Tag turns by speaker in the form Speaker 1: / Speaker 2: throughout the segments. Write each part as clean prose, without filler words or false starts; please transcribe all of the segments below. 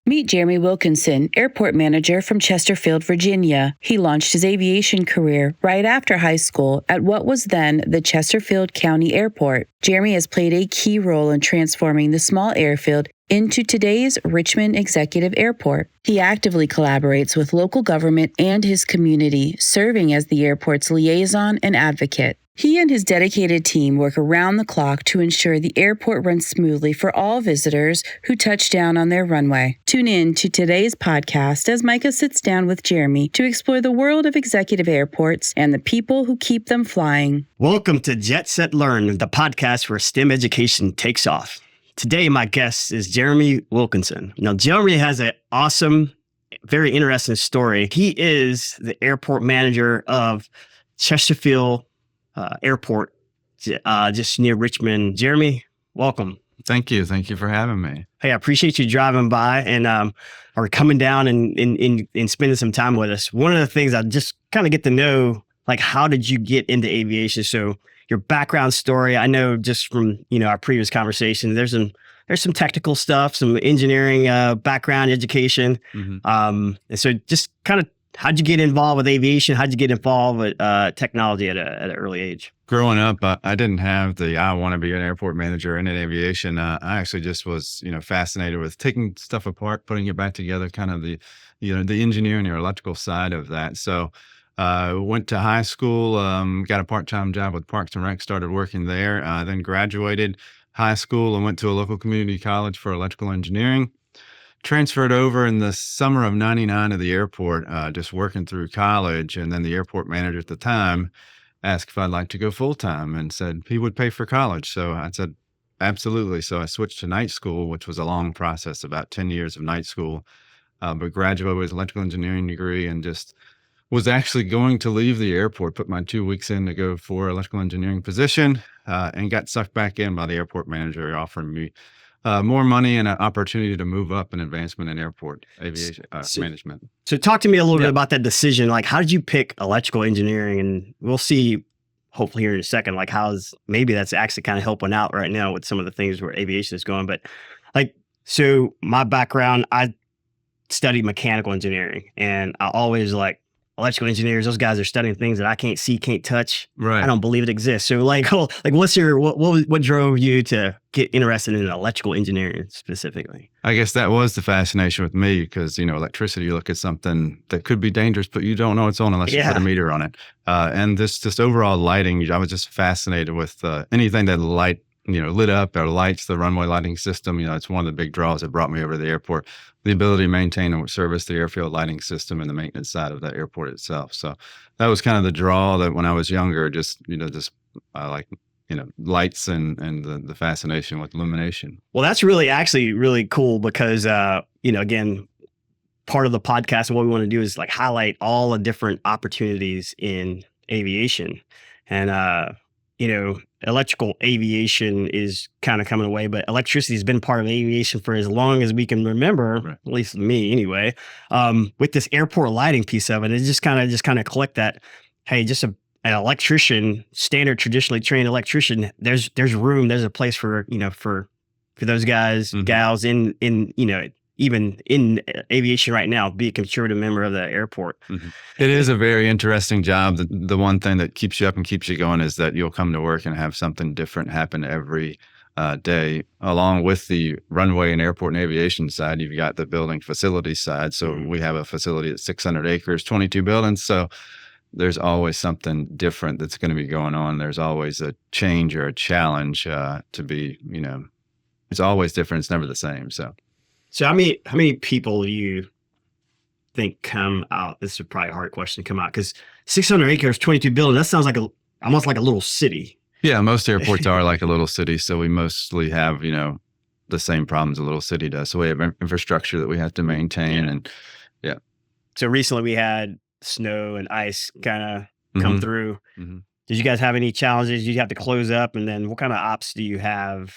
Speaker 1: Meet Jeremy Wilkinson, airport manager from Chesterfield, Virginia. He launched his aviation career right after high school at what was then the Chesterfield County Airport. Jeremy has played a key role in transforming the small airfield into today's Richmond Executive Airport. He actively collaborates with local government and his community, serving as the airport's liaison and advocate. He and his dedicated team work around the clock to ensure the airport runs smoothly for all visitors who touch down on their runway. Tune in to today's podcast as Micah sits down with Jeremy to explore the world of executive airports and the people who keep them flying.
Speaker 2: Welcome to Jet Set Learn, the podcast where STEM education takes off. Today, my guest is Jeremy Wilkinson. Now, Jeremy has an awesome, very interesting story. He is the airport manager of Chesterfield Airport, just near Richmond. Jeremy, welcome.
Speaker 3: Thank you. Thank you for having me.
Speaker 2: Hey, I appreciate you driving by and or coming down and spending some time with us. One of the things I just kind of get to know, like, how did you get into aviation? So your background story, I know just from, our previous conversation, there's some technical stuff, some engineering background, education. Mm-hmm. And so just kind of, how'd you get involved with aviation? How'd you get involved with technology at an early age?
Speaker 3: Growing up, I didn't have I want to be an airport manager and in aviation. I actually just was, fascinated with taking stuff apart, putting it back together, kind of the engineering or electrical side of that. So went to high school, got a part-time job with Parks and Rec, started working there, then graduated high school and went to a local community college for electrical engineering. Transferred over in the summer of '99 to the airport, just working through college. And then the airport manager at the time asked if I'd like to go full-time and said he would pay for college. So I said, absolutely. So I switched to night school, which was a long process, about 10 years of night school, but graduated with an electrical engineering degree and just was actually going to leave the airport, put my 2 weeks in to go for electrical engineering position, and got sucked back in by the airport manager offering me more money and an opportunity to move up in advancement in airport aviation management.
Speaker 2: So talk to me a little bit about that decision. Like, how did you pick electrical engineering? And we'll see, hopefully here in a second, like maybe that's actually kind of helping out right now with some of the things where aviation is going. But so my background, I studied mechanical engineering, and I always electrical engineers, those guys are studying things that I can't see, can't touch.
Speaker 3: Right.
Speaker 2: I don't believe it exists. So what drove you to get interested in electrical engineering specifically?
Speaker 3: I guess that was the fascination with me because, electricity, you look at something that could be dangerous, but you don't know it's on unless you put a meter on it. And this just overall lighting, I was just fascinated with anything that lit up or lights, the runway lighting system. It's one of the big draws that brought me over to the airport, the ability to maintain and service the airfield lighting system and the maintenance side of the airport itself. So that was kind of the draw that when I was younger, lights and the fascination with illumination.
Speaker 2: Well, that's really cool because, again, part of the podcast and what we want to do is highlight all the different opportunities in aviation. And, electrical aviation is kind of coming away, but electricity has been part of aviation for as long as we can remember, right. At least me anyway. With this airport lighting piece of it, it just kind of clicked that, hey, just an electrician, standard traditionally trained electrician, there's room, there's a place for those guys, mm-hmm. gals in even in aviation right now, be a contributing member of the airport.
Speaker 3: Mm-hmm. It is a very interesting job. The one thing that keeps you up and keeps you going is that you'll come to work and have something different happen every day. Along with the runway and airport and aviation side, you've got the building facility side. So
Speaker 2: mm-hmm.
Speaker 3: we have a facility at 600 acres, 22 buildings. So there's always something different that's going to be going on. There's always a change or a challenge to be, it's always different. It's never the same.
Speaker 2: So how many people do you think come out? This is probably a hard question to come out because 600 acres, 22 buildings, that sounds almost like a little city.
Speaker 3: Yeah, most airports are like a little city. So we mostly have, the same problems a little city does. So we have infrastructure that we have to maintain
Speaker 2: So recently we had snow and ice kind of come
Speaker 3: mm-hmm.
Speaker 2: through.
Speaker 3: Mm-hmm.
Speaker 2: Did you guys have any challenges? Did you have to close up? And then what kind of ops do you have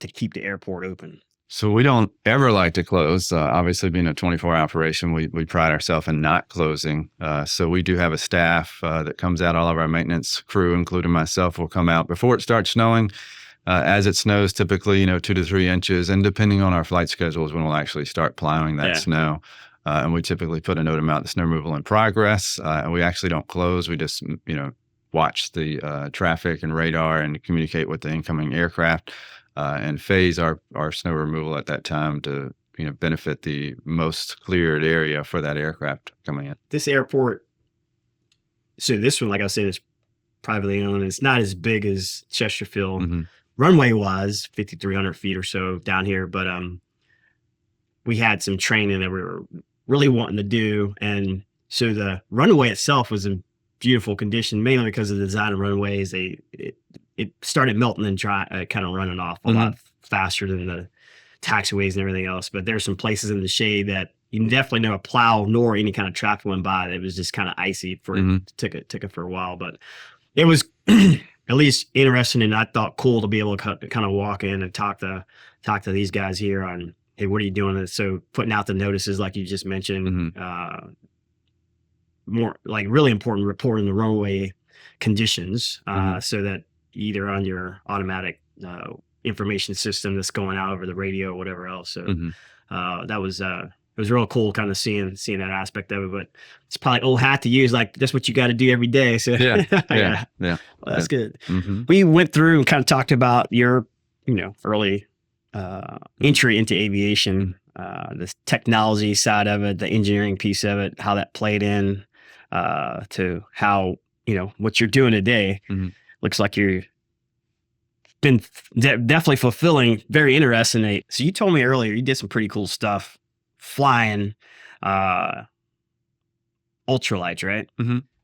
Speaker 2: to keep the airport open?
Speaker 3: So we don't ever like to close. Obviously, being a 24-hour operation, we pride ourselves in not closing. So we do have a staff that comes out. All of our maintenance crew, including myself, will come out before it starts snowing. as it snows, typically, 2 to 3 inches, and depending on our flight schedules, when we'll actually start plowing that snow. And we typically put a note about the snow removal in progress. And we actually don't close. We just, watch the traffic and radar and communicate with the incoming aircraft and phase our snow removal at that time to, benefit the most cleared area for that aircraft coming in.
Speaker 2: This airport, so this one, like I said, is privately owned. It's not as big as Chesterfield. Runway wise, 5,300 feet or so down here, but we had some training that we were really wanting to do, and so the runway itself was in beautiful condition, mainly because of the design of runways. It started melting and dry, kind of running off a lot faster than the taxiways and everything else. But there's some places in the shade that you definitely know a plow nor any kind of traffic went by. It was just kind of icy for took it for a while, but it was at least interesting, and I thought cool to be able to kind of walk in and talk to these guys here on, hey, what are you doing? So putting out the notices, like you just mentioned, more like really important, reporting the runway conditions, so that either on your automatic information system that's going out over the radio or whatever else. So that was it was real cool kind of seeing that aspect of it, but it's probably old hat to use. Like that's what you got to do every day. So
Speaker 3: yeah.
Speaker 2: Well, that's good. We went through and kind of talked about your, early entry into aviation, the technology side of it, the engineering piece of it, how that played in to how, what you're doing today. Looks like you're been definitely fulfilling, very interesting. So you told me earlier you did some pretty cool stuff flying ultralights, right?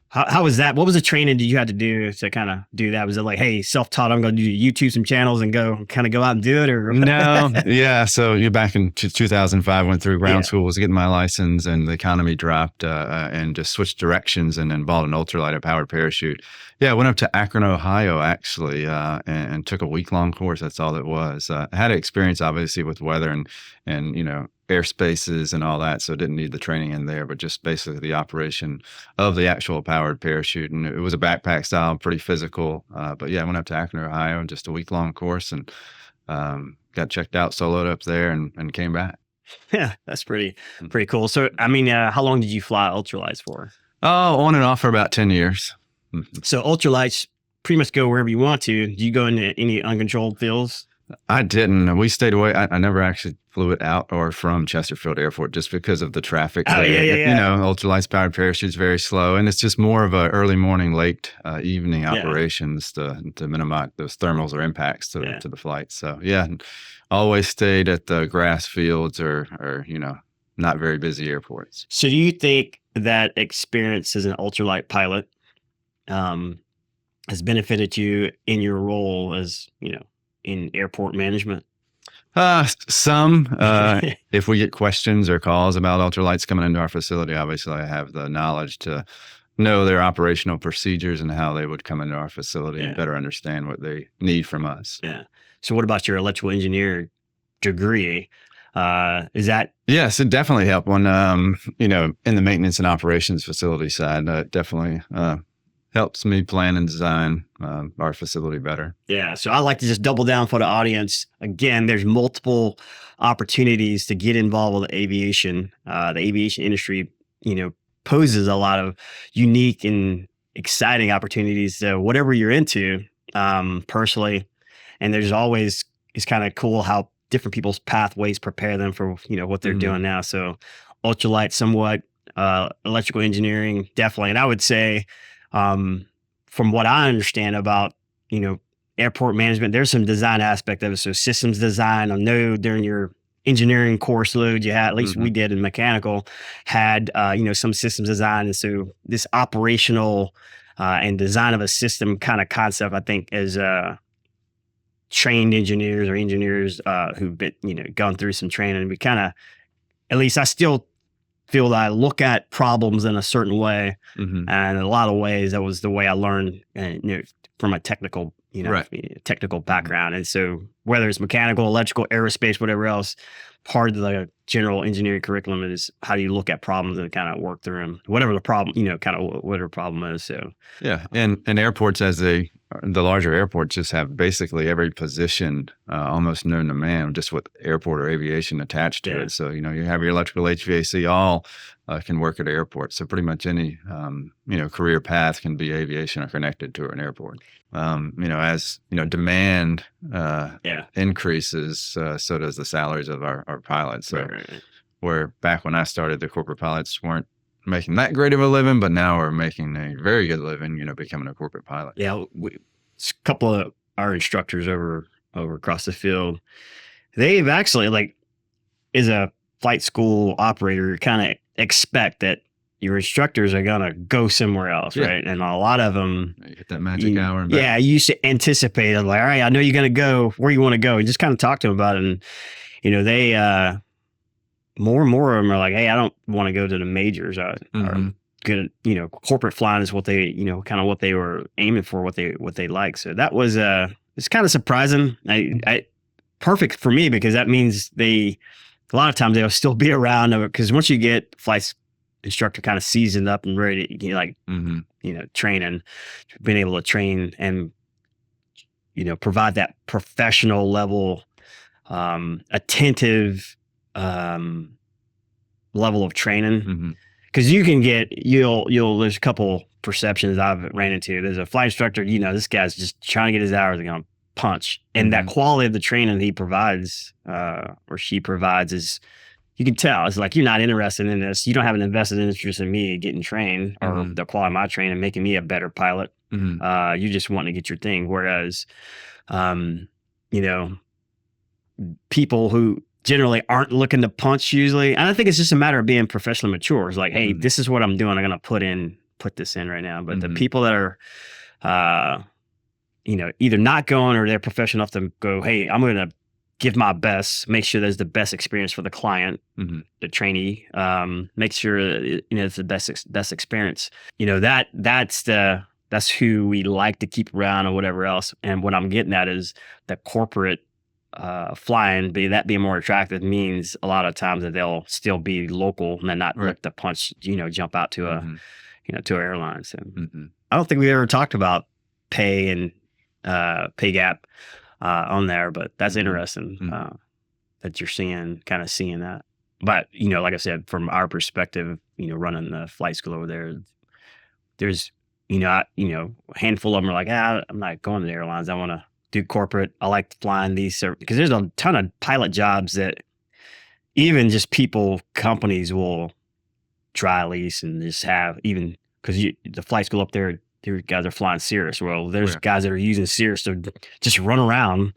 Speaker 2: How was that? What was the training did you have to do to kind of do that? Was it like, hey, self-taught, I'm going to do YouTube some channels and go out and do it? Or
Speaker 3: no, yeah. So you're back in 2005, went through ground school, was getting my license, and the economy dropped, and just switched directions and bought an ultralight powered parachute. Yeah, I went up to Akron, Ohio, actually, and took a week-long course. That's all it was. I had experience, obviously, with weather and airspaces and all that, so didn't need the training in there, but just basically the operation of the actual powered parachute. And it was a backpack style, pretty physical. But yeah, I went up to Akron, Ohio, just a week-long course, and got checked out, soloed up there, and came back.
Speaker 2: Yeah, that's pretty cool. So, I mean, how long did you fly ultralights for?
Speaker 3: Oh, on and off for about 10 years.
Speaker 2: So ultralights pretty much go wherever you want to. Do you go into any uncontrolled fields?
Speaker 3: I didn't. We stayed away. I never actually flew it out or from Chesterfield Airport just because of the traffic. Ultralights powered parachutes very slow, and it's just more of a early morning, late evening operations to minimize those thermals or impacts to the flight. So yeah, always stayed at the grass fields or not very busy airports.
Speaker 2: So do you think that experience as an ultralight pilot has benefited you in your role as in airport management?
Speaker 3: Some. If we get questions or calls about ultralights coming into our facility, obviously I have the knowledge to know their operational procedures and how they would come into our facility and better understand what they need from us.
Speaker 2: Yeah. So what about your electrical engineering degree? Is that?
Speaker 3: Yes, it definitely helped when, in the maintenance and operations facility side, definitely helps me plan and design our facility better.
Speaker 2: Yeah. So I like to just double down for the audience. Again, there's multiple opportunities to get involved with aviation. The aviation industry, poses a lot of unique and exciting opportunities. So whatever you're into, personally, and there's always, it's kind of cool how different people's pathways prepare them for, what they're doing now. So ultralight, somewhat, electrical engineering, definitely. And I would say, from what I understand about, airport management, there's some design aspect of it. So systems design, I know during your engineering course load you had, at least we did in mechanical, had, some systems design. And so this operational and design of a system kind of concept, I think, as trained engineers or engineers who've been, gone through some training, we kind of, at least I still feel that I look at problems in a certain way, and in a lot of ways, that was the way I learned, from a technical, technical background. And so, whether it's mechanical, electrical, aerospace, whatever else, part of the general engineering curriculum is how do you look at problems and kind of work through them, whatever the problem, kind of whatever problem is. So
Speaker 3: yeah, and airports as they the larger airports just have basically every position almost known to man, just with airport or aviation attached to it. So, you have your electrical, HVAC, all can work at airports. So pretty much any, career path can be aviation or connected to an airport. As, demand increases, so does the salaries of our pilots. So where back when I started, the corporate pilots weren't making that great of a living, but now we're making a very good living, becoming a corporate pilot.
Speaker 2: Yeah. A couple of our instructors over across the field, they've actually, as a flight school operator, kind of expect that your instructors are going to go somewhere else, right? And a lot of them,
Speaker 3: you hit that magic hour. And
Speaker 2: you used to anticipate it, all right, I know you're going to go where you want to go, and just kind of talk to them about it. And, they, more and more of them are like, hey, I don't want to go to the majors. Are good, corporate flying is what they, kind of what they were aiming for, what they like. So that was, it's kind of surprising. I perfect for me, because that means a lot of times they'll still be around, because once you get flight instructor kind of seasoned up and ready to, training, being able to train and, provide that professional level, attentive, level of training, because you can get there's a couple perceptions I've ran into. There's a flight instructor, this guy's just trying to get his hours, they're gonna punch, and that quality of the training he provides or she provides is, you can tell it's like, you're not interested in this, you don't have an invested interest in me getting trained or the quality of my training making me a better pilot. You just want to get your thing, whereas people who generally aren't looking to punch usually. And I think it's just a matter of being professionally mature. It's like, hey, this is what I'm doing. I'm going to put this in right now. But the people that are, either not going or they're professional enough to go, hey, I'm going to give my best, make sure there's the best experience for the client, the trainee, make sure, it's the best experience. That's who we like to keep around or whatever else. And what I'm getting at is the corporate flying, being more attractive means a lot of times that they'll still be local and then not let the punch, jump out to to an airline. So I don't think we ever talked about pay and pay gap on there, but that's interesting that you're seeing that. But, like I said, from our perspective, running the flight school over there's, a handful of them are like, I'm not going to the airlines. I want to do corporate. I like flying these, because there's a ton of pilot jobs that even just companies will dry lease and just have, even because the flight school up there, guys are flying Cirrus. Well, there's guys that are using Cirrus to just run around,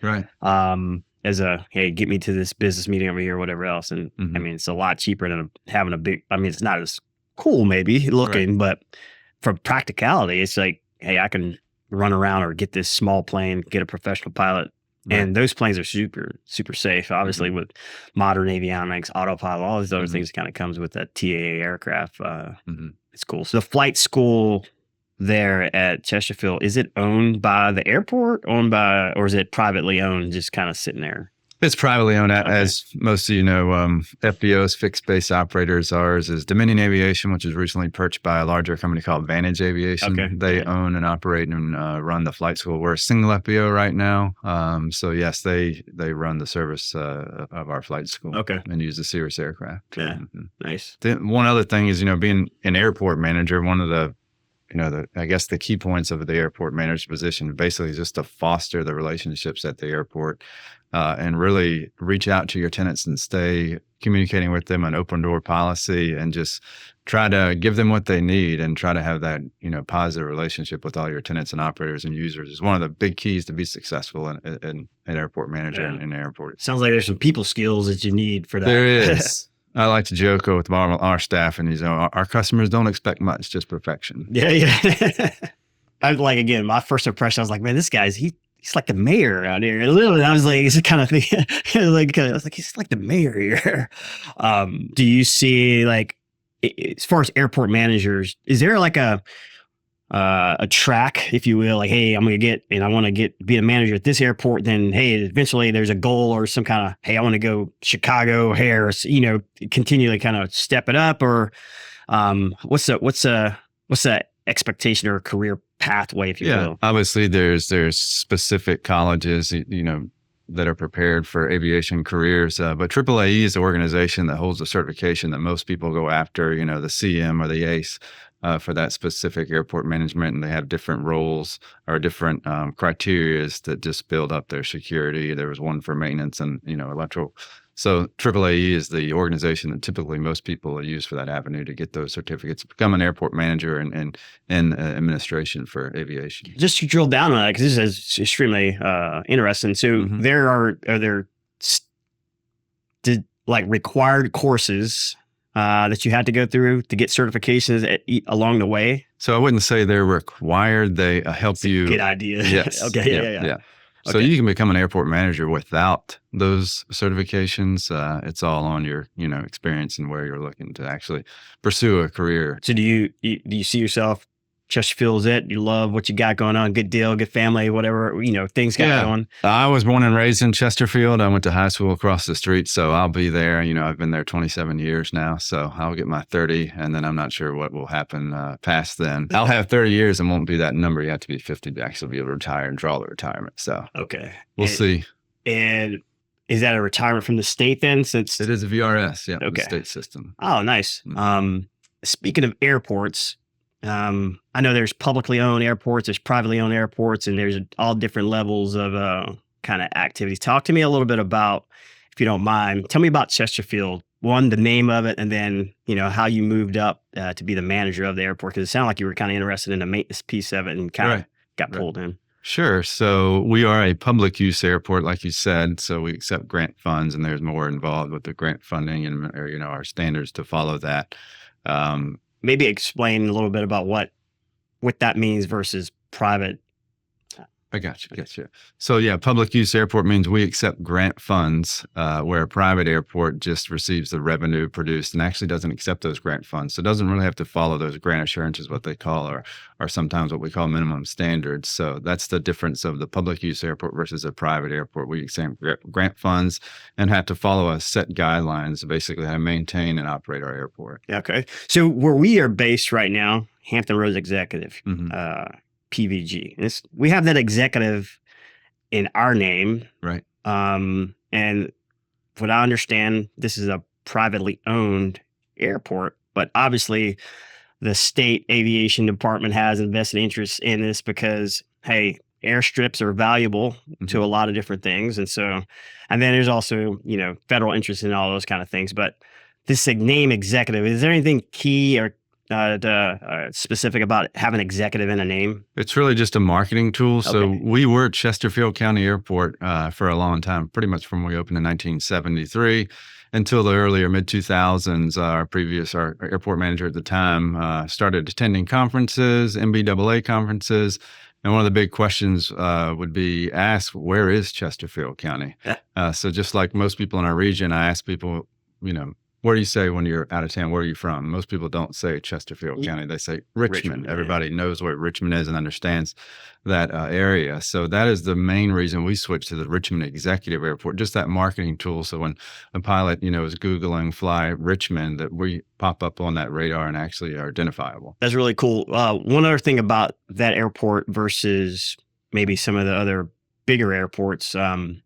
Speaker 2: as hey, get me to this business meeting over here, or whatever else. And I mean, it's a lot cheaper than having it's not as cool maybe looking, but for practicality, it's like, hey, I can run around or get this small plane, get a professional pilot. And those planes are super, super safe. Obviously, with modern avionics, autopilot, all these other things kind of comes with that TAA aircraft. It's cool. So the flight school there at Chesterfield, is it owned by the airport, or is it privately owned, just kind of sitting there?
Speaker 3: It's privately owned, as most of FBOs, fixed base operators. Ours is Dominion Aviation, which was recently purchased by a larger company called Vantage Aviation. They own and operate and run the flight school. We're a single FBO right now. So yes, they run the service of our flight school and use the Cirrus aircraft.
Speaker 2: Nice.
Speaker 3: One other thing is, being an airport manager, one of the I guess the key points of the airport manager position basically is just to foster the relationships at the airport and really reach out to your tenants and stay communicating with them, an open door policy, and just try to give them what they need and try to have that, positive relationship with all your tenants and operators and users is one of the big keys to be successful in an airport manager in an airport.
Speaker 2: Sounds like there's some people skills that you need for that.
Speaker 3: There is. I like to joke with our staff, and our customers don't expect much, just perfection.
Speaker 2: Yeah. I like, again, my first impression, I was like, man, this guy's he's like the mayor out here. Literally, I was like, it's kind of thing. I was like, he's like the mayor here. Do you see, like, as far as airport managers, is there like a track, if you will, like, hey, I want to be a manager at this airport, then hey, eventually there's a goal or some kind of, hey, I want to go Chicago, Harris, continually kind of step it up, or what's the expectation or a career pathway, if you will?
Speaker 3: Obviously there's specific colleges, that are prepared for aviation careers. But AAAE is the organization that holds the certification that most people go after, the CM or the ACE for that specific airport management. And they have different roles or different criterias that just build up their security. There was one for maintenance and, electrical. So AAAE is the organization that typically most people use for that avenue to get those certificates, become an airport manager and administration for aviation.
Speaker 2: Just to drill down on that, because this is extremely interesting. So are there required courses that you had to go through to get certifications along the way?
Speaker 3: So I wouldn't say they're required. They help you.
Speaker 2: Good idea.
Speaker 3: Yes.
Speaker 2: Okay. Yeah.
Speaker 3: So you can become an airport manager without those certifications. It's all on your, experience and where you're looking to actually pursue a career.
Speaker 2: So do you see yourself, Chesterfield's it? You love what you got going on, good deal, good family, whatever, things got going?
Speaker 3: I was born and raised in Chesterfield. I went to high school across the street, so I'll be there. I've been there 27 years now, so I'll get my 30, and then I'm not sure what will happen past then. I'll have 30 years and won't be that number. You have to be 50 to actually be able to retire and draw the retirement. So
Speaker 2: okay,
Speaker 3: we'll see.
Speaker 2: And is that a retirement from the state then? Since
Speaker 3: it is a VRS, the state system.
Speaker 2: Oh, nice. Speaking of airports, I know there's publicly owned airports, there's privately owned airports, and there's all different levels of kind of activities. Talk to me a little bit about, if you don't mind, tell me about Chesterfield. One, the name of it, and then, how you moved up to be the manager of the airport, because it sounded like you were kind of interested in the maintenance piece of it and kind of got pulled in.
Speaker 3: Sure. So we are a public use airport, like you said. So we accept grant funds, and there's more involved with the grant funding and, our standards to follow that.
Speaker 2: Maybe explain a little bit about what that means versus private.
Speaker 3: I got you. So public use airport means we accept grant funds, where a private airport just receives the revenue produced and actually doesn't accept those grant funds. So it doesn't really have to follow those grant assurances, what they call, or sometimes what we call minimum standards. So that's the difference of the public use airport versus a private airport. We accept grant funds and have to follow a set guidelines, basically how to maintain and operate our airport.
Speaker 2: Okay. So where we are based right now, Hampton Roads Executive, PVG. And we have that executive in our name.
Speaker 3: Right.
Speaker 2: And what I understand, this is a privately owned airport, but obviously the state aviation department has invested interest in this because, hey, airstrips are valuable to a lot of different things. And then there's also, federal interest in all those kind of things. But this name executive, is there anything key or specific about having executive in a name?
Speaker 3: It's really just a marketing tool. So we were at Chesterfield County Airport for a long time, pretty much from when we opened in 1973 until the earlier mid-2000s. Our airport manager at the time started attending conferences, MBAA conferences. And one of the big questions would be asked, where is Chesterfield County? So just like most people in our region, I ask people, where do you say when you're out of town? Where are you from? Most people don't say Chesterfield County. They say Richmond. Everybody knows where Richmond is and understands that area. So that is the main reason we switched to the Richmond Executive Airport, just that marketing tool. So when a pilot, is Googling fly Richmond, that we pop up on that radar and actually are identifiable.
Speaker 2: That's really cool. One other thing about that airport versus maybe some of the other bigger airports,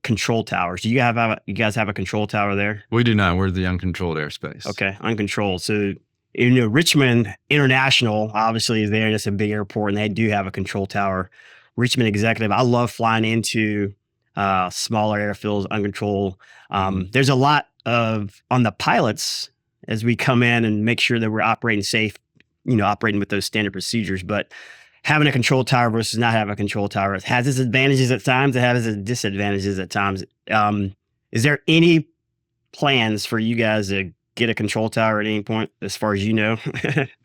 Speaker 2: control towers. Do you guys have a control tower there?
Speaker 3: We do not. We're the uncontrolled airspace.
Speaker 2: Okay, uncontrolled. So, Richmond International obviously is there, and it's a big airport, and they do have a control tower. Richmond Executive, I love flying into smaller airfields, uncontrolled. There's a lot on the pilots as we come in and make sure that we're operating safe, operating with those standard procedures, but having a control tower versus not having a control tower has its advantages at times. It has its disadvantages at times. Is there any plans for you guys to get a control tower at any point, as far as you know?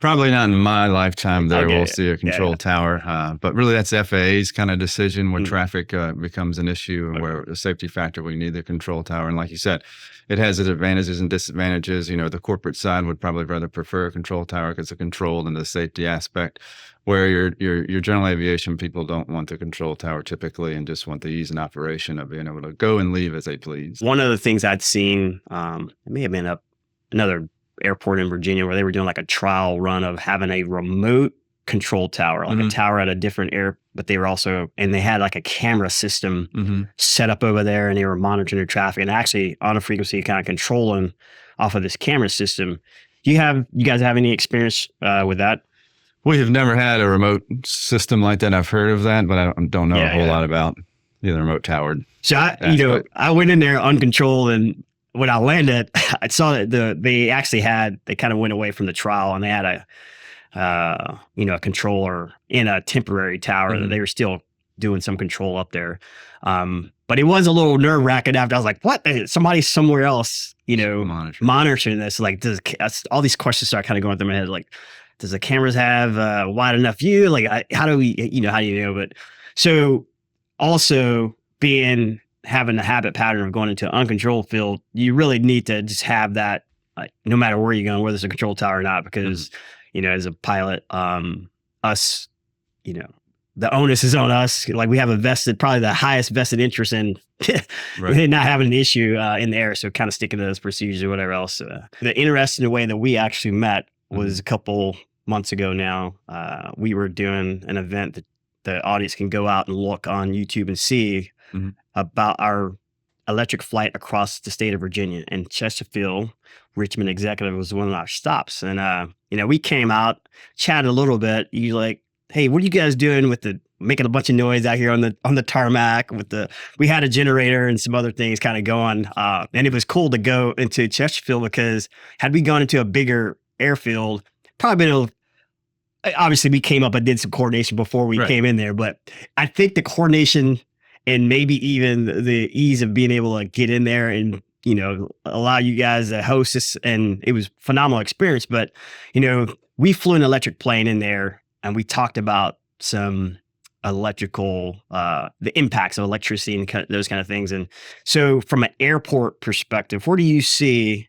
Speaker 3: Probably not in my lifetime that we'll see a control tower. But really, that's FAA's kind of decision when traffic becomes an issue and where the safety factor, we need the control tower. And like you said, it has its advantages and disadvantages. The corporate side would probably rather prefer a control tower because it's controlled and the safety aspect, where your general aviation people don't want the control tower typically and just want the ease and operation of being able to go and leave as they please.
Speaker 2: One of the things I'd seen, it may have been another airport in Virginia where they were doing like a trial run of having a remote control tower, like a tower at a different but they were also, and they had like a camera system set up over there, and they were monitoring the traffic and actually on a frequency kind of controlling off of this camera system. You guys have any experience with that?
Speaker 3: We have never had a remote system like that. I've heard of that, but I don't know a whole lot about the remote towered.
Speaker 2: So I went in there uncontrolled, and when I landed, I saw that they kind of went away from the trial, and they had a controller in a temporary tower that they were still doing some control up there. But it was a little nerve wracking after. I was like, what? Somebody somewhere else, monitoring this. Like, all these questions start kind of going through my head. Like, does the cameras have a wide enough view? Like, how do you know? But so also having the habit pattern of going into an uncontrolled field, you really need to just have that, like, no matter where you're going, whether it's a control tower or not, because, as a pilot, the onus is on us. Like, we have probably the highest vested interest in not having an issue in the air. So kind of sticking to those procedures or whatever else. The interesting way that we actually met was a couple months ago now. We were doing an event that the audience can go out and look on YouTube and see about our electric flight across the state of Virginia. And Chesterfield Richmond Executive was one of our stops. And, we came out, chatted a little bit. You like, hey, what are you guys doing with making a bunch of noise out here on the tarmac we had a generator and some other things kind of going. And it was cool to go into Chesterfield, because had we gone into a bigger airfield, probably obviously we came up and did some coordination before we came in there, but I think the coordination and maybe even the ease of being able to get in there and, allow you guys to host this, and it was phenomenal experience. But, we flew an electric plane in there, and we talked about some electrical, the impacts of electricity and those kind of things. And so from an airport perspective, where do you see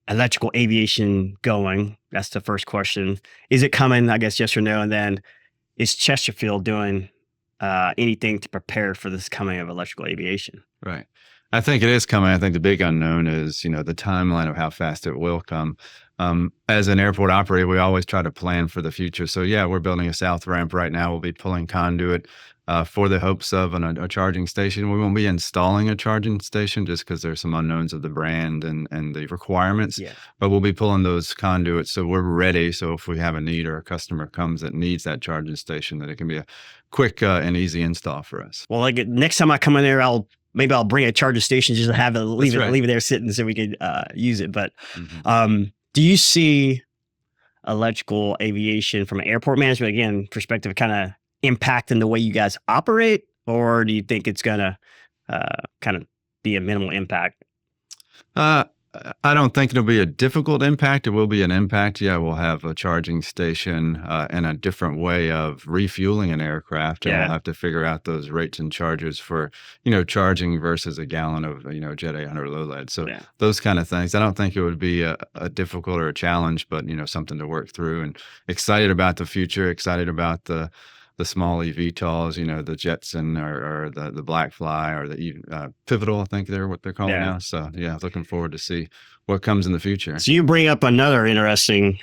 Speaker 2: electrical aviation going? That's the first question. Is it coming, I guess, yes or no? And then is Chesterfield doing anything to prepare for this coming of electrical aviation?
Speaker 3: Right. I think it is coming. I think the big unknown is, the timeline of how fast it will come. As an airport operator, we always try to plan for the future. So we're building a south ramp right now. We'll be pulling conduit for the hopes of a charging station. We won't be installing a charging station just because there's some unknowns of the brand and the requirements, but we'll be pulling those conduits. So we're ready. So if we have a need or a customer comes that needs that charging station, that it can be a quick and easy install for us.
Speaker 2: Well, like next time I come in there, maybe I'll bring a charging station just to have it, leave it there sitting so we could use it. But do you see electrical aviation from an airport management, again, perspective, kind of impacting the way you guys operate, or do you think it's going to kind of be a minimal impact?
Speaker 3: I don't think it'll be a difficult impact. It will be an impact. We'll have a charging station and a different way of refueling an aircraft. And we'll have to figure out those rates and charges for, charging versus a gallon of, Jet A under low lead. So those kind of things. I don't think it would be a difficult or a challenge, but, something to work through, and excited about the future, excited about the small eVTOLs, the Jetson or the Blackfly or the Pivotal, I think they're what they're calling now. So looking forward to see what comes in the future.
Speaker 2: So you bring up another interesting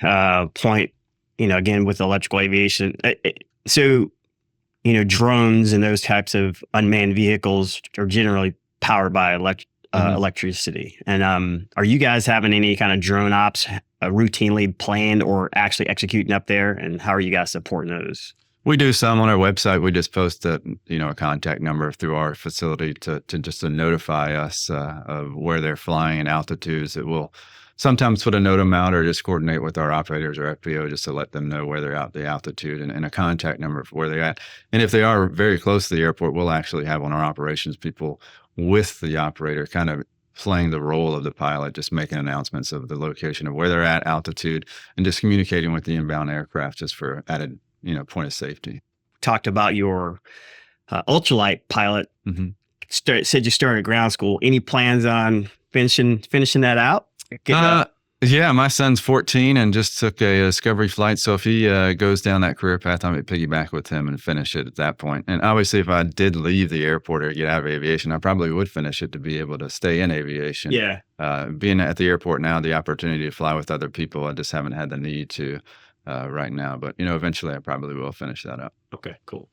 Speaker 2: point, again, with electrical aviation. So, drones and those types of unmanned vehicles are generally powered by electricity. And are you guys having any kind of drone ops routinely planned or actually executing up there? And how are you guys supporting those?
Speaker 3: We do some on our website. We just post a contact number through our facility to notify us of where they're flying and altitudes. It will sometimes put a NOTAM out or just coordinate with our operators or FBO just to let them know where they're at, the altitude, and a contact number for where they're at. And if they are very close to the airport, we'll actually have on our operations people with the operator kind of playing the role of the pilot, just making announcements of the location of where they're at, altitude, and just communicating with the inbound aircraft just for added point of safety.
Speaker 2: Talked about your ultralight pilot. Said you started ground school. Any plans on finishing that out?
Speaker 3: My son's 14 and just took a discovery flight. So if he goes down that career path, I might piggyback with him and finish it at that point. And obviously, if I did leave the airport or get out of aviation, I probably would finish it to be able to stay in aviation. Being at the airport now, the opportunity to fly with other people, I just haven't had the need to right now. But, eventually I probably will finish that up.
Speaker 2: Okay, cool.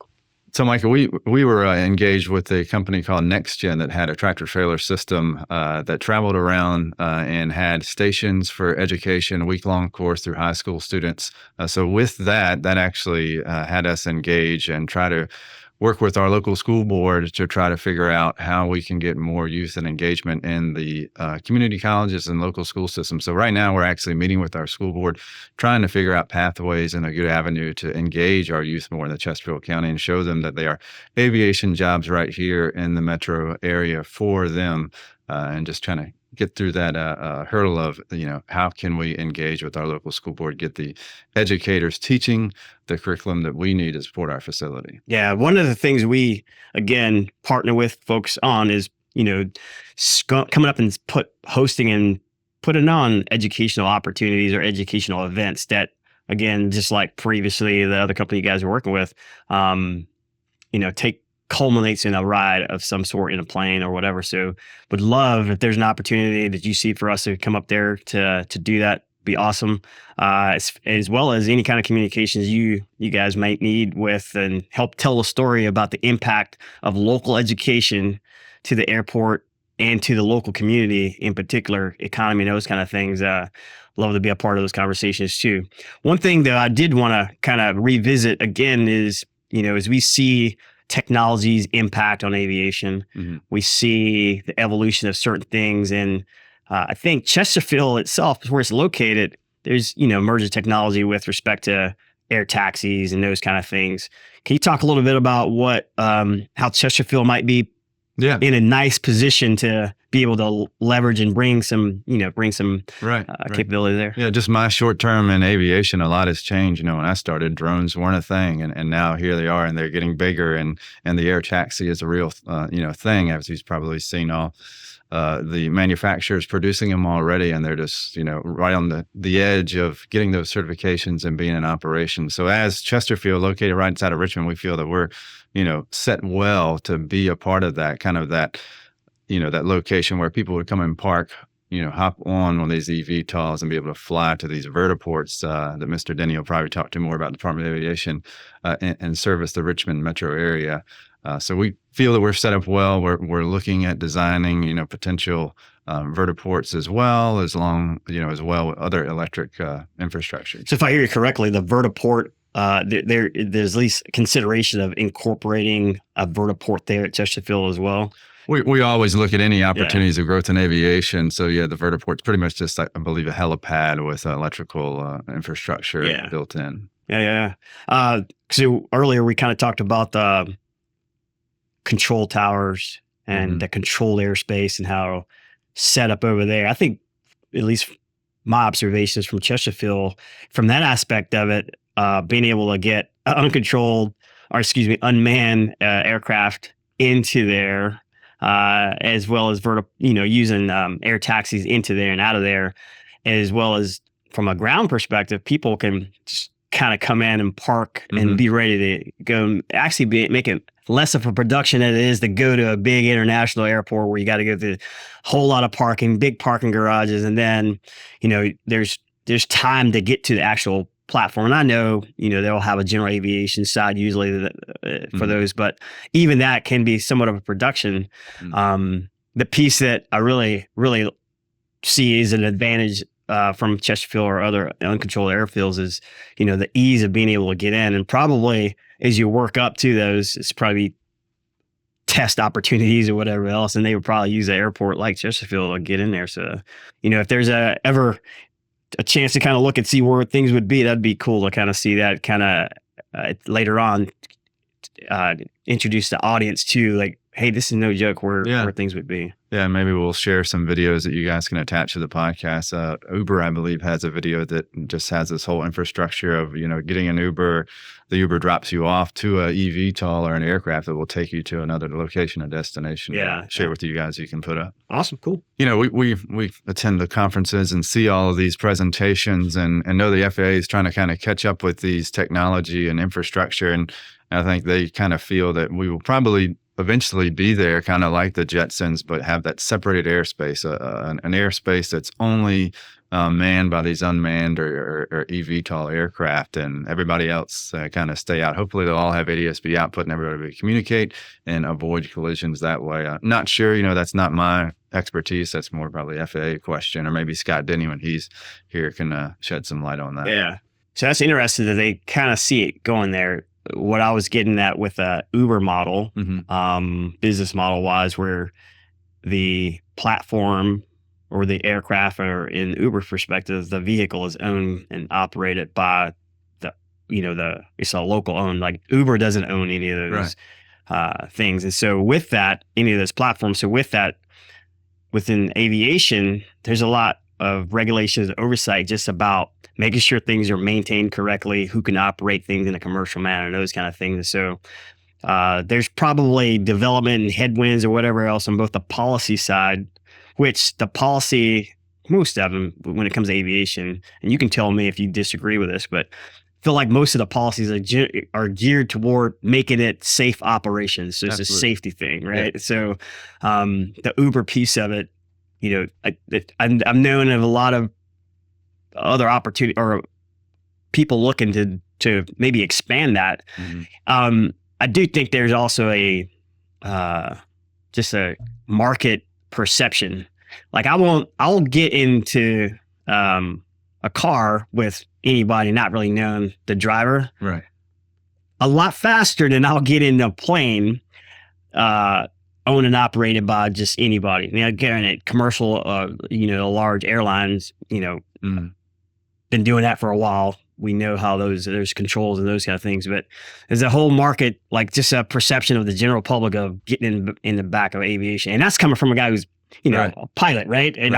Speaker 3: So, Michael, we were engaged with a company called NextGen that had a tractor trailer system that traveled around and had stations for education, a week-long course through high school students. So with that actually had us engage and try to work with our local school board to try to figure out how we can get more youth and engagement in the community colleges and local school systems. So right now we're actually meeting with our school board, trying to figure out pathways and a good avenue to engage our youth more in the Chesterfield County and show them that there are aviation jobs right here in the metro area for them, and just trying to get through that hurdle of, how can we engage with our local school board, get the educators teaching the curriculum that we need to support our facility.
Speaker 2: Yeah. One of the things we, again, partner with folks on is, coming up and hosting and putting on educational opportunities or educational events that, again, just like previously, the other company you guys are working with, culminates in a ride of some sort in a plane or whatever. So would love if there's an opportunity that you see for us to come up there to do that. Be awesome. As well as any kind of communications you guys might need with and help tell a story about the impact of local education to the airport and to the local community, in particular economy and those kind of things. Love to be a part of those conversations too. One thing that I did want to kind of revisit again is, as we see technology's impact on aviation. Mm-hmm. We see the evolution of certain things. And I think Chesterfield itself, where it's located, there's, emerging technology with respect to air taxis and those kind of things. Can you talk a little bit about what, how Chesterfield might be in a nice position to be able to leverage and bring some capability there?
Speaker 3: Yeah, just my short term in aviation, a lot has changed. When I started, drones weren't a thing, and now here they are, and they're getting bigger, and the air taxi is a real thing, as you've probably seen all the manufacturers producing them already, and they're just right on the edge of getting those certifications and being in operation. So as Chesterfield, located right inside of Richmond, we feel that we're set well to be a part of that kind of that location where people would come and park, hop on one of these eVTOLs and be able to fly to these vertiports that Mr. Denny will probably talk to more about, the Department of Aviation, and service the Richmond metro area. So we feel that we're set up well. We're looking at designing, potential vertiports as well with other electric infrastructure.
Speaker 2: So if I hear you correctly, the vertiport, there's at least consideration of incorporating a vertiport there at Chesterfield as well.
Speaker 3: We always look at any opportunities of growth in aviation. So the vertiport's pretty much just, I believe, a helipad with electrical infrastructure built in.
Speaker 2: Yeah. So earlier we kind of talked about the control towers and the controlled airspace and how set up over there. I think, at least my observations from Chesterfield, from that aspect of it, being able to get unmanned aircraft into there, as well as using air taxis into there and out of there, as well as from a ground perspective, people can just kind of come in and park and be ready to go. Actually, make it less of a production than it is to go to a big international airport where you got to go through a whole lot of parking, big parking garages, and then there's time to get to the actual platform. And I know they'll have a general aviation side usually for those, but even that can be somewhat of a production. The piece that I really see as an advantage from Chesterfield or other uncontrolled airfields is the ease of being able to get in, and probably as you work up to those, it's probably test opportunities or whatever else, and they would probably use an airport like Chesterfield to get in there. So if there's ever a chance to kind of look and see where things would be, that'd be cool to kind of see that kind of later on introduce the audience to, like, hey, this is no joke where things would be.
Speaker 3: Yeah, maybe we'll share some videos that you guys can attach to the podcast. Uber, I believe, has a video that just has this whole infrastructure of, getting an Uber. The Uber drops you off to a eVTOL or an aircraft that will take you to another location or destination. Share with you guys. You can put up.
Speaker 2: Awesome. Cool.
Speaker 3: We attend the conferences and see all of these presentations and know the FAA is trying to kind of catch up with these technology and infrastructure. And I think they kind of feel that we will probably eventually be there, kind of like the Jetsons, but have that separated airspace, an airspace that's only manned by these unmanned or eVTOL aircraft, and everybody else kind of stay out. Hopefully they'll all have ADS-B output and everybody will communicate and avoid collisions that way. Not sure, that's not my expertise. That's more probably FAA question, or maybe Scott Denny, when he's here, can shed some light on that.
Speaker 2: Yeah. So that's interesting that they kind of see it going there. What I was getting at with a Uber model, business model wise, where the platform or the aircraft, or in Uber's perspective, the vehicle is owned and operated by it's a local owned, like Uber doesn't own any of those things. And so with that, any of those platforms, within aviation, there's a lot of regulations and oversight just about making sure things are maintained correctly, who can operate things in a commercial manner, those kind of things. And so there's probably development and headwinds or whatever else on both the policy side, which the policy, most of them, when it comes to aviation, and you can tell me if you disagree with this, but I feel like most of the policies are geared toward making it safe operations. So it's a safety thing, right? Yeah. So the Uber piece of it, I'm known of a lot of other opportunity or people looking to maybe expand that. I do think there's also just a market perception. Like I'll get into a car with anybody not really knowing the driver,
Speaker 3: right,
Speaker 2: a lot faster than I'll get in a plane owned and operated by just anybody. Granted, commercial, large airlines, been doing that for a while. We know how there's controls and those kind of things, but there's a whole market, like just a perception of the general public of getting in the back of aviation. And that's coming from a guy who's, a pilot, right? And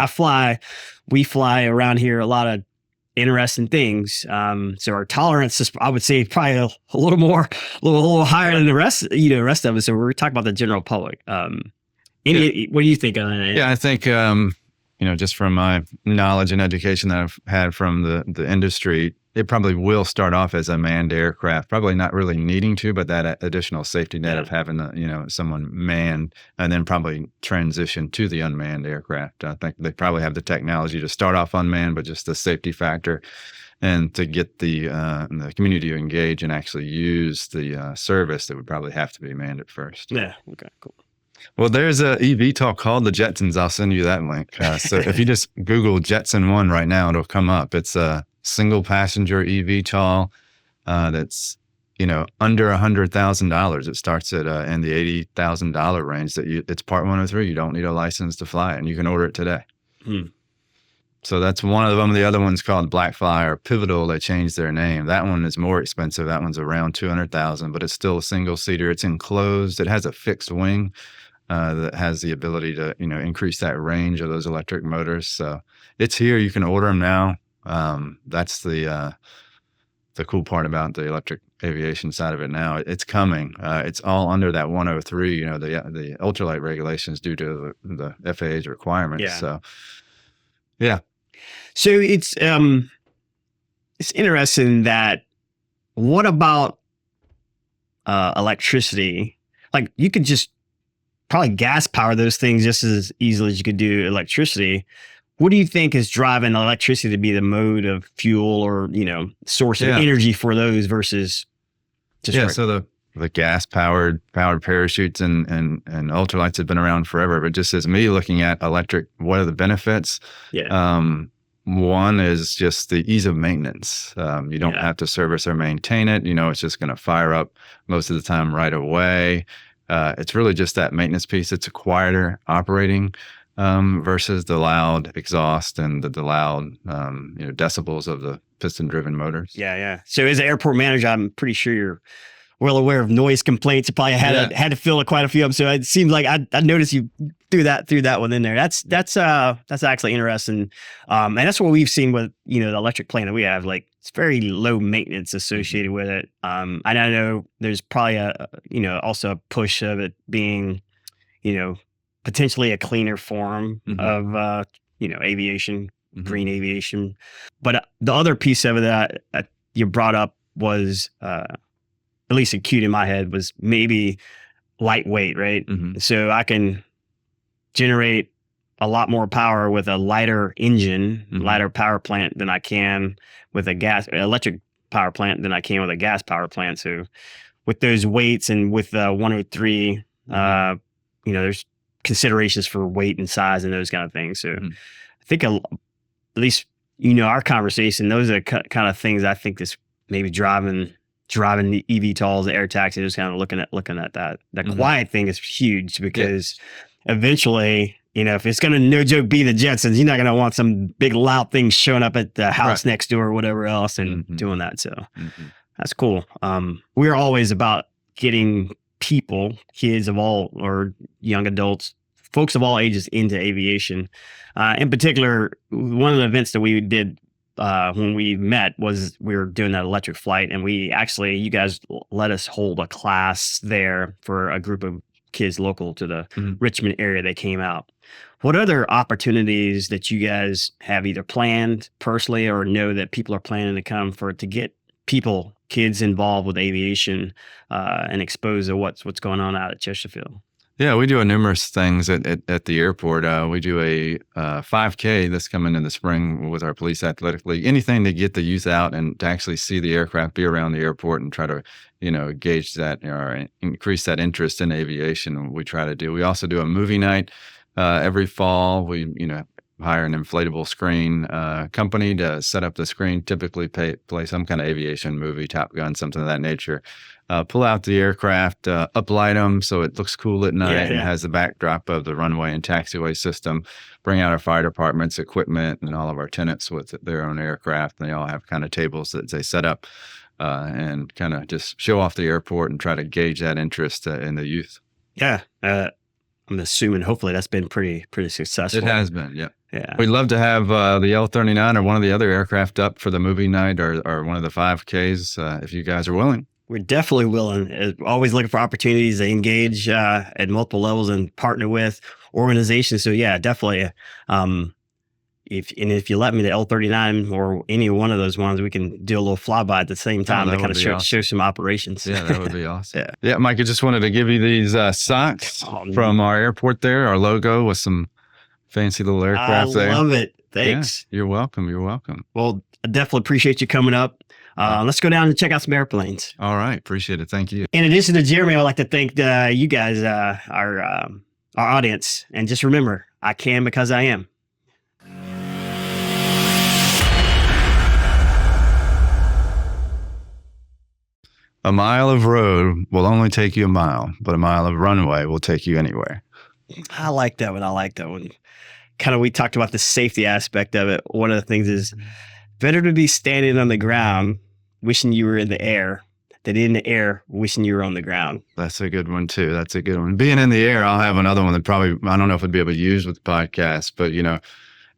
Speaker 2: we fly around here, a lot of interesting things. So our tolerance is, I would say, probably a little higher than the rest of us. So we're talking about the general public. What do you think on that?
Speaker 3: Yeah, I think, just from my knowledge and education that I've had from the industry, it probably will start off as a manned aircraft, probably not really needing to, but that additional safety net of having someone manned, and then probably transition to the unmanned aircraft. I think they probably have the technology to start off unmanned, but just the safety factor and to get the community to engage and actually use the service, that would probably have to be manned at first.
Speaker 2: Yeah. Okay. Cool.
Speaker 3: Well, there's a eVTOL called the Jetsons. I'll send you that link. So if you just Google Jetson 1 right now, it'll come up. It's a single passenger eVTOL that's under $100,000. It starts at in the $80,000 range. It's Part 103. You don't need a license to fly it, and you can order it today. So that's one of them. The other one's called Blackfly or Pivotal. They changed their name. That one is more expensive. That one's around $200,000, but it's still a single seater. It's enclosed. It has a fixed wing that has the ability to increase that range of those electric motors. So it's here. You can order them now. That's the cool part about the electric aviation side of it now. It's coming. It's all under that 103, the ultralight regulations due to the FAA's requirements.
Speaker 2: Yeah.
Speaker 3: So, yeah.
Speaker 2: So it's interesting that, what about electricity? Like, you could just probably gas power those things just as easily as you could do electricity. What do you think is driving electricity to be the mode of fuel or, source of energy for those versus just
Speaker 3: so the gas powered parachutes and ultralights have been around forever, but just as me looking at electric, what are the benefits? One is just the ease of maintenance. You don't have to service or maintain it. It's just going to fire up most of the time right away. It's really just that maintenance piece. It's a quieter operating versus the loud exhaust and the loud decibels of the piston-driven motors.
Speaker 2: Yeah. So as an airport manager, I'm pretty sure you're well aware of noise complaints. You probably had to fill quite a few of them. So it seems like I noticed you threw that one in there. That's actually interesting. And that's what we've seen with the electric plane that we have. Like, it's very low maintenance associated with it. And I know there's probably also a push of it being potentially a cleaner form of aviation, green aviation. But the other piece of it that you brought up was at least acute in my head, was maybe lightweight, right? So I can generate a lot more power with a lighter engine,
Speaker 3: Mhm.
Speaker 2: lighter power plant than I can with a electric power plant than I can with a gas power plant. So with those weights and with 103, there's considerations for weight and size and those kind of things. So I think at least, our conversation, those are the kind of things I think that's maybe driving the eVTOLs, the air taxi, just kind of looking at that. The quiet thing is huge because eventually, if it's going to no joke be the Jetsons, you're not going to want some big loud thing showing up at the house next door or whatever else and doing that. So that's cool. We're always about getting people, kids of all or young adults, folks of all ages into aviation. In particular, one of the events that we did when we met was we were doing that electric flight, and you guys let us hold a class there for a group of kids local to the Richmond area. They came out. What other opportunities that you guys have either planned personally or know that people are planning to come to get kids involved with aviation and exposed to what's going on out at Chesterfield?
Speaker 3: Yeah, we do numerous things at the airport. We do a 5K that's coming in the spring with our police athletic league. Anything to get the youth out and to actually see the aircraft, be around the airport, and try to gauge that or increase that interest in aviation. We try to do. We also do a movie night every fall. We hire an inflatable screen company to set up the screen. Typically play some kind of aviation movie, Top Gun, something of that nature. Pull out the aircraft, uplight them so it looks cool at night and has the backdrop of the runway and taxiway system. Bring out our fire department's equipment and all of our tenants with their own aircraft. They all have kind of tables that they set up and kind of just show off the airport and try to gauge that interest in the youth.
Speaker 2: Yeah. I'm assuming hopefully that's been pretty successful.
Speaker 3: It has been, yeah.
Speaker 2: Yeah.
Speaker 3: We'd love to have the L-39 or one of the other aircraft up for the movie night or one of the 5Ks if you guys are willing.
Speaker 2: We're definitely willing. Always looking for opportunities to engage at multiple levels and partner with organizations. So yeah, definitely. If you let me, the L-39 or any one of those ones, we can do a little flyby at the same time to kind of show some operations.
Speaker 3: Yeah, that would be awesome. Yeah, Mike, I just wanted to give you these socks from our airport there, our logo with some fancy little aircraft there.
Speaker 2: I love it. Thanks.
Speaker 3: Yeah, you're welcome. You're welcome.
Speaker 2: Well, I definitely appreciate you coming up. Let's go down and check out some airplanes.
Speaker 3: All right. Appreciate it. Thank you.
Speaker 2: In addition to Jeremy, I'd like to thank you guys, our audience. And just remember, I can because I am.
Speaker 3: A mile of road will only take you a mile, but a mile of runway will take you anywhere.
Speaker 2: I like that one. Kind of, we talked about the safety aspect of it. One of the things is better to be standing on the ground wishing you were in the air than in the air wishing you were on the ground.
Speaker 3: That's a good one too. That's a good one. Being in the air, I'll have another one that probably, I don't know if it'd be able to use with the podcast, but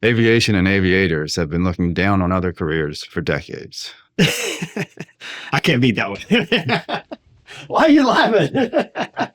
Speaker 3: aviation and aviators have been looking down on other careers for decades.
Speaker 2: I can't beat that one. Why are you laughing?